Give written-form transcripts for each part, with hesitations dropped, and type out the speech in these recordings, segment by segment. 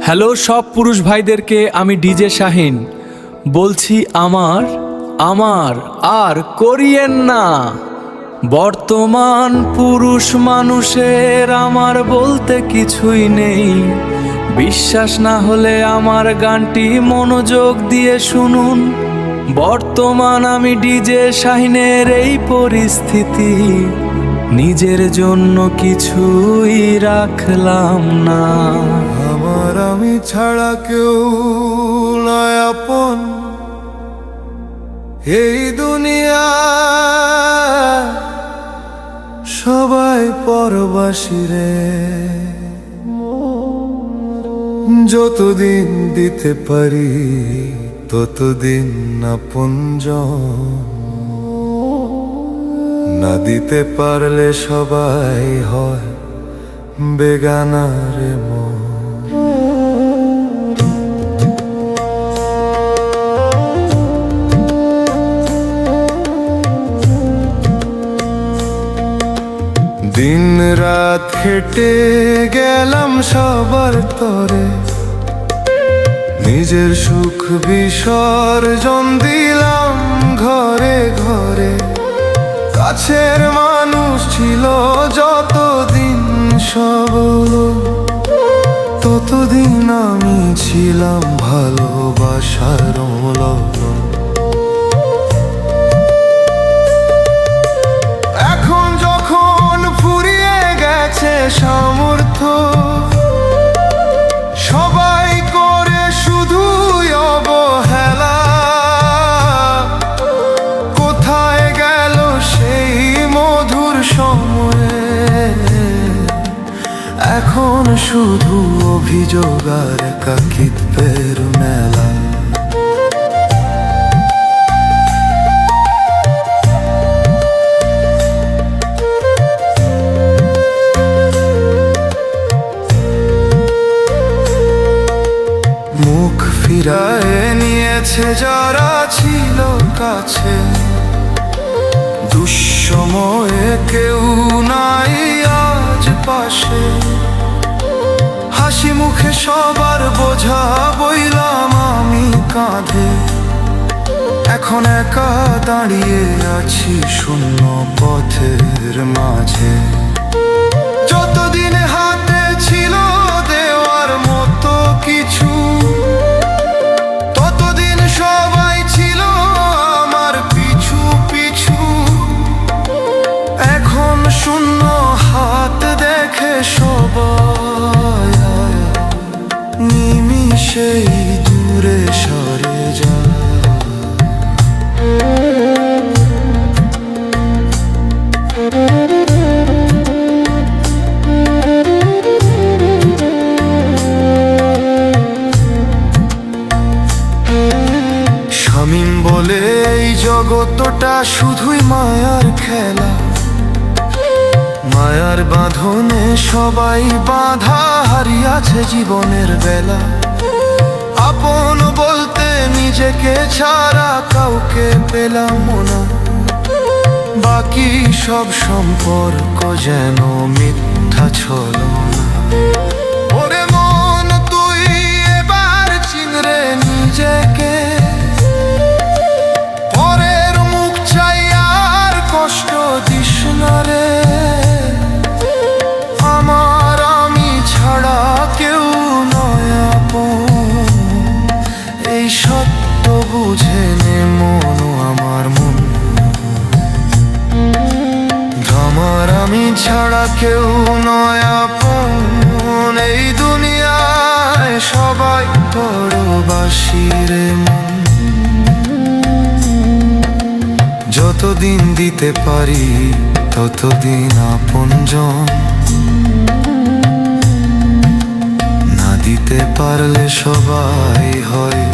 Hello সব পুরুষ ভাইদেরকে আমি ডিজে শাহিন বলছি, আমার আমার আর করিয়েন না। বর্তমান পুরুষ মানুষের আমার বলতে কিছুই নেই। বিশ্বাস না হলে আমার গানটি মনোযোগ দিয়ে শুনুন। বর্তমান আমি ডিজে শাহিনের এই পরিস্থিতি, নিজের জন্য কিছুই রাখলাম না। আমার আমি ছাড়া কেউ নয় আপন, এই দুনিয়া সবাই পরবাসী রে। যতদিন দিতে পারি ততদিন আপনজন, না দিতে পারলে সবাই হয় বেগানা রে মন। দিন রাত খেটে গেলাম সবার তরে, নিজের সুখ বিসর্জন দিলাম ঘরে ঘরে। কাছের মানুষ ছিল যতদিন সবল, ততদিন আমি ছিলাম ভালোবাসার মূলধন। এখন যখন ফুরিয়ে গেছে সামর্থ্য, সবাই করে শুধুই অবহেলা। কোথায় গেল সেই মধুর সময়ে, এখন শুধু অভিযোগ আর একাকিত্বের মেলা। মুখ ফিরায় নিয়েছে যারা ছিল কাছে, দুঃসময়ে কেউ নাই আজ পাশে। হাসি মুখে সবার বোঝা বইলাম আমি কাঁধে, এখন একা দাঁড়িয়ে আছি শূন্য পথের মাঝে। যতদিন হাতে ছিল দেওয়ার মতো কিছু, ততদিন সবাই ছিল আমার পিছু পিছু। এখন শূন্য হাত দেখে সবাই নিমিষেই দূরে সরে যায়। শামীম বলে এই জগৎটা শুধুই মায়ার খেলা, মায়ার বাঁধনে সবাই বাঁধা হারিয়াছে জীবনের বেলা। আপন বলতে নিজেকে ছাড়া কাউকে পেলাম না, বাকি সব সম্পর্ক যেন মিথ্যা ছলনা। ওরে মন তুই এবার চিনরে নিজেকে, পরের মুখ চাই আর কষ্ট দিস না রে। আমার আমি ছাড়া কেউ নয় আপন, এই সত্য বুঝে নে মন আমার মন। আমার আমি ছাড়া কেউ নয় আপন, এই দুনিয়ায় সবাই পরবাসী রে মন। যতদিন দিতে পারি ততদিন আপনজন, না দিতে পারলে সবাই হয়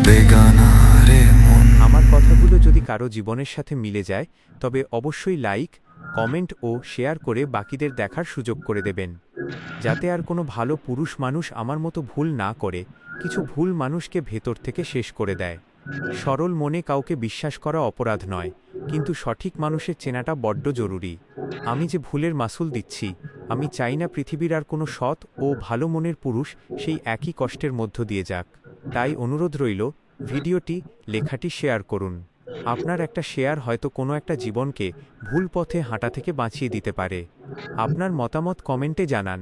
বেগানা রে মন। আমার কথাগুলো যদি কারো জীবনের সাথে মিলে যায় তবে অবশ্যই লাইক, কমেন্ট ও শেয়ার করে বাকিদের দেখার সুযোগ করে দেবেন, যাতে আর কোনো ভালো পুরুষ মানুষ আমার মতো ভুল না করে, কিছু ভুল মানুষকে ভেতর থেকে শেষ করে দেয়। সরল মনে কাউকে বিশ্বাস করা অপরাধ নয়, কিন্তু সঠিক মানুষের চেনাটা বড্ড জরুরি। আমি যে ভুলের মাসুল দিচ্ছি, আমি চাই না পৃথিবীর আর কোনো সৎ ও ভালো মনের পুরুষ সেই একই কষ্টের মধ্য দিয়ে যাক। তাই অনুরোধ রইল, ভিডিওটি, লেখাটি শেয়ার করুন। আপনার একটা শেয়ার হয়তো কোনো একটা জীবনকে ভুল পথে হাঁটা থেকে বাঁচিয়ে দিতে পারে। আপনার মতামত কমেন্টে জানান।